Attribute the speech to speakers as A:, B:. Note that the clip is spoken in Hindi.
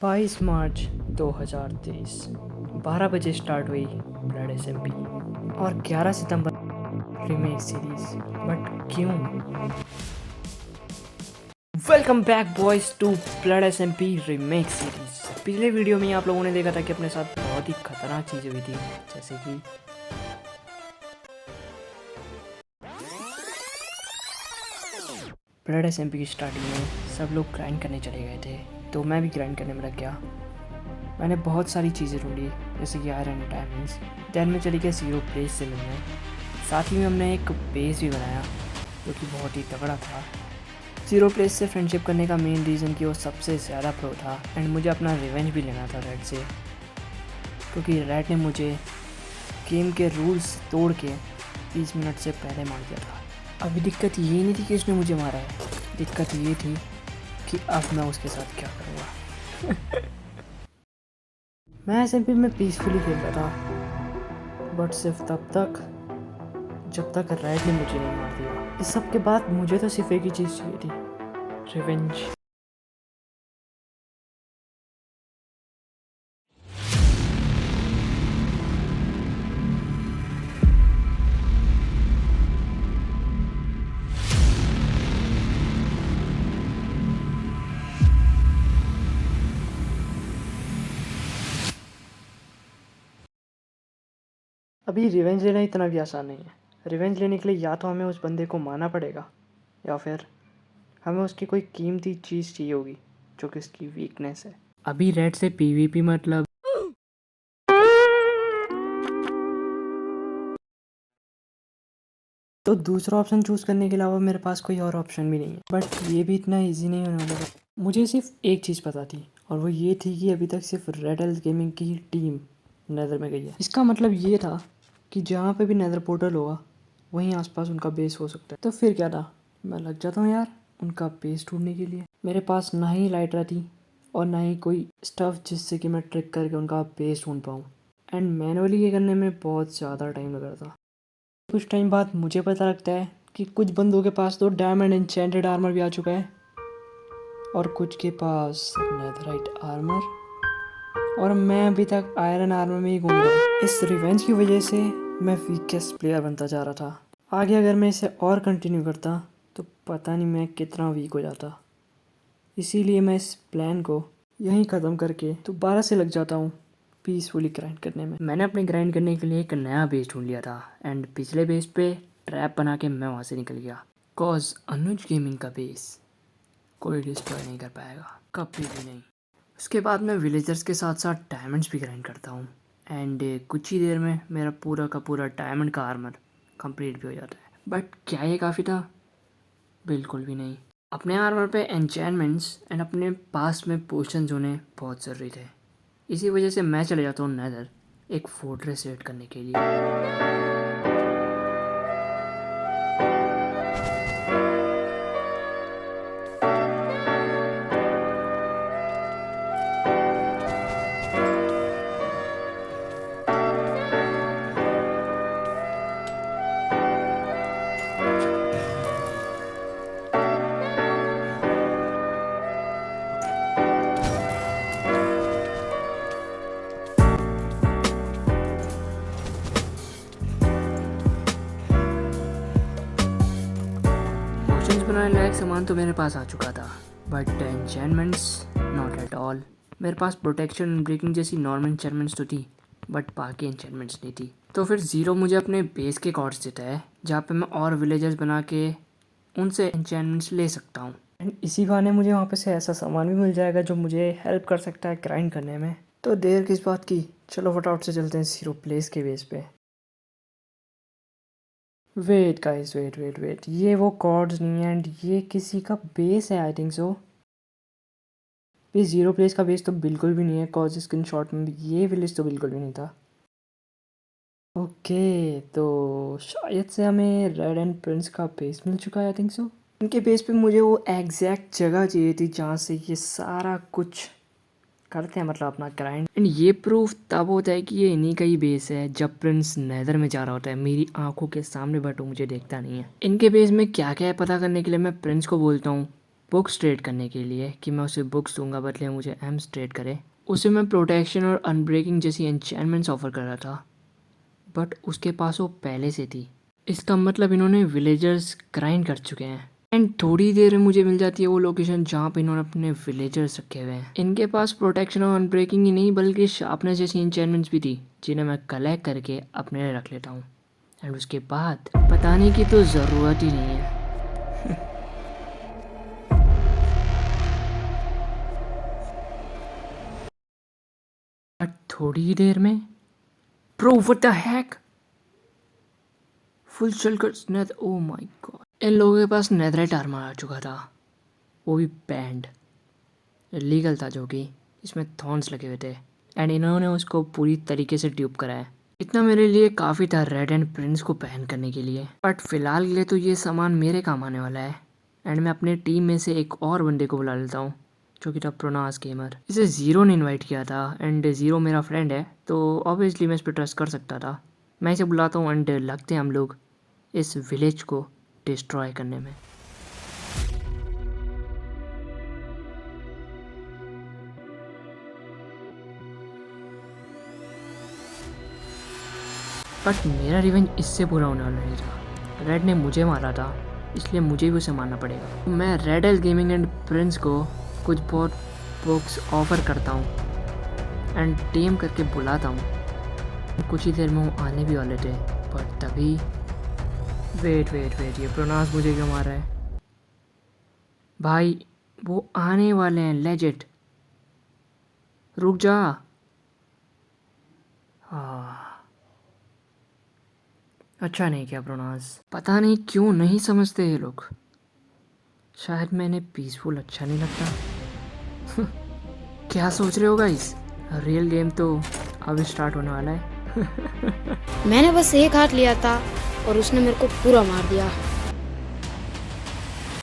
A: 22 मार्च 2023 12 बजे स्टार्ट हुई ब्लड एसएमपी और 11 सितंबर रीमेक सीरीज। बट क्यों? Welcome back boys to Blood SMP remake series. पिछले वीडियो में आप लोगों ने देखा था कि अपने साथ बहुत ही खतरनाक चीज़ें हुई थी, जैसे कि ब्लड एसएमपी की स्टार्टिंग में सब लोग ग्राइंड करने चले गए थे, तो मैं भी ग्राइंड करने में लग गया। मैंने बहुत सारी चीज़ें ढूंढी, जैसे कि आयरन डायमंड्स। दैन में चली गई जीरो प्लेस से मिलने। साथ ही में हमने एक बेस भी बनाया जो कि बहुत ही तगड़ा था। जीरो प्लेस से फ्रेंडशिप करने का मेन रीज़न कि वो सबसे ज़्यादा प्रो था एंड मुझे अपना रिवेंज भी लेना था रेड से, क्योंकि रेड ने मुझे गेम के रूल्स तोड़ के 30 मिनट से पहले मार दिया था। अभी दिक्कत ये नहीं थी कि उसने मुझे मारा है, दिक्कत ये थी कि अब मैं उसके साथ क्या करूँगा। मैं एसएमपी में पीसफुली खेल रहा था, बट सिर्फ तब तक जब तक रेड ने मुझे नहीं मार दिया। इस सब के बाद मुझे तो सिर्फ एक ही चीज़ चाहिए थी, रिवेंज। अभी रिवेंज लेना इतना भी आसान नहीं है। रिवेंज लेने के लिए या तो हमें उस बंदे को मारना पड़ेगा, या फिर हमें उसकी कोई कीमती चीज़ चाहिए होगी जो कि उसकी वीकनेस है। अभी रेड से पीवीपी मतलब तो दूसरा ऑप्शन चूज़ करने के अलावा मेरे पास कोई और ऑप्शन भी नहीं है। बट ये भी इतना इजी नहीं होने वाला। मुझे सिर्फ एक चीज़ पता थी, और वो ये थी कि अभी तक सिर्फ रेड हेल्थ गेमिंग की ही टीम नेदर में गई है। इसका मतलब ये था कि जहाँ पे भी नेदर पोर्टल होगा वहीं आसपास उनका बेस हो सकता है। तो फिर क्या था, मैं लग जाता हूँ यार उनका बेस ढूंढने के लिए। मेरे पास ना ही लाइट रहती और ना ही कोई स्टफ़ जिससे कि मैं ट्रिक करके उनका बेस ढूंढ पाऊँ। एंड मैनुअली ये करने में बहुत ज़्यादा टाइम लग रहा था। कुछ टाइम बाद मुझे पता लगता है कि कुछ बंदों के पास तो डायमंड एन्चेंटेड आर्मर भी आ चुका है, और कुछ के पास नेथराइट आर्मर, और मैं अभी तक आयरन आर्मर में ही घूम रहा हूँ। इस रिवेंज की वजह से मैं वीकेस्ट प्लेयर बनता जा रहा था। आगे अगर मैं इसे और कंटिन्यू करता तो पता नहीं मैं कितना वीक हो जाता। इसीलिए मैं इस प्लान को यहीं ख़त्म करके दोबारा से लग जाता हूँ पीसफुली ग्राइंड करने में। मैंने अपने ग्राइंड करने के लिए एक नया बेस ढूंढ लिया था, एंड पिछले बेस पे ट्रैप बना के मैं वहाँ से निकल गया। कॉज अनुज गेमिंग का बेस कोई डिस्ट्रॉय नहीं कर पाएगा, कभी भी नहीं। उसके बाद मैं विलेजर्स के साथ साथ डायमंड्स भी ग्राइंड करता हूँ, एंड कुछ ही देर में मेरा पूरा का पूरा डायमंड का आर्मर कंप्लीट भी हो जाता है। बट क्या ये काफ़ी था? बिल्कुल भी नहीं। अपने आर्मर पे एन्चेंटमेंट्स एंड अपने पास में पोशंस होने बहुत ज़रूरी थे। इसी वजह से मैं चले जाता हूँ नेदर एक फोर्ट्रेस रेड करने के लिए। पोशंस बनाने लायक सामान तो मेरे पास आ चुका था, बट एन्चेंटमेंट्स नॉट एट ऑल। मेरे पास प्रोटेक्शन एंड ब्रेकिंग जैसी नॉर्मल एन्चेंटमेंट्स तो थी, बट बाकी एन्चेंटमेंट्स नहीं थी। तो फिर ज़ीरो मुझे अपने बेस के कॉर्ड्स देता है, जहाँ पे मैं और विलेजर्स बना के उनसे एन्चेंटमेंट्स ले सकता हूँ। एंड इसी बहाने मुझे वहाँ पे से ऐसा सामान भी मिल जाएगा जो मुझे हेल्प कर सकता है ग्राइंड करने में। तो देर किस बात की, चलो फटाफट से चलते हैं जीरो प्लेस के बेस पे। वेट गाइस, वेट, ये वो कॉर्ड्स नहीं है, एंड ये किसी का बेस है आई थिंक सो। ये जीरो प्लेस का बेस तो बिल्कुल भी नहीं है, कॉज स्क्रीनशॉट में भी ये विलेज तो बिल्कुल भी नहीं था। ओके, तो शायद से हमें रेड एंड प्रिंस का बेस मिल चुका है आई थिंक सो। इनके बेस पे मुझे वो एग्जैक्ट जगह चाहिए थी जहाँ से ये सारा कुछ करते हैं, मतलब अपना ग्राइंड। एंड ये प्रूफ तब होता है कि ये इन्हीं का ही बेस है जब प्रिंस नेदर में जा रहा होता है मेरी आंखों के सामने, बट वो मुझे देखता नहीं है। इनके बेस में क्या क्या है पता करने के लिए मैं प्रिंस को बोलता हूँ बुक्स ट्रेड करने के लिए कि मैं उसे बुक्स दूंगा बदले मुझे एम्स ट्रेड करे। उसे मैं प्रोटेक्शन और अनब्रेकिंग जैसी एन्चेंटमेंट्स ऑफर कर रहा था, बट उसके पास वो पहले से थी। इसका मतलब इन्होंने विलेजर्स ग्राइंड कर चुके हैं। एंड थोड़ी देर में मुझे मिल जाती है वो लोकेशन जहाँ पे इन्होंने अपने विलेजर्स रखे हुए हैं। इनके पास प्रोटेक्शन और अनब्रेकिंग ही नहीं बल्कि शार्पनेस जैसी एन्चेंटमेंट्स भी थी, जिन्हें मैं कलेक्ट करके अपने लिए रख लेता हूँ। एंड उसके बाद बताने की तो ज़रूरत ही नहीं है। बट थोड़ी देर में bro what the heck, full शल्कर्स नेथ, ओ माय गॉड। इन लोगों के पास नेथराइट आर्मर आ चुका था, वो भी बैंड लीगल था, जो कि इसमें थॉर्न्स लगे हुए थे। एंड इन्होंने उसको पूरी तरीके से ट्यूब कराया। इतना मेरे लिए काफ़ी था रेड एंड प्रिंस को पहन करने के लिए, बट फिलहाल के लिए तो ये सामान मेरे काम आने वाला है। एंड मैं अपने टीम में से एक और बंदे को बुला लेता हूँ, जो कि था प्रोनास गेमर। इसे ज़ीरो ने इनवाइट किया था एंड ज़ीरो मेरा फ्रेंड है, तो ऑब्वियसली मैं इस पर ट्रस्ट कर सकता था। मैं इसे बुलाता हूँ एंड लगते हैं हम लोग इस विलेज को डिस्ट्रॉय करने में। बट मेरा रिवेंज इससे पूरा होने वाला नहीं था। रेड ने मुझे मारा था, इसलिए मुझे भी उसे मारना पड़ेगा। मैं red L gaming and Prince को कुछ बहुत बुक्स ऑफर करता हूँ एंड टीम करके बुलाता हूँ। कुछ ही देर में वो आने भी वाले थे, बट तभी वेट, ये प्रोनास मुझे क्यों मार रहा है भाई? वो आने वाले हैं लेजिट, रुक जा। हाँ, अच्छा नहीं किया प्रोनास। पता नहीं क्यों नहीं समझते ये लोग, शायद मैंने पीसफुल अच्छा नहीं लगता। क्या सोच रहे हो गाइस? रियल गेम तो अब स्टार्ट होने वाला है।
B: मैंने बस एक हाथ लिया था और उसने मेरे को पूरा मार दिया।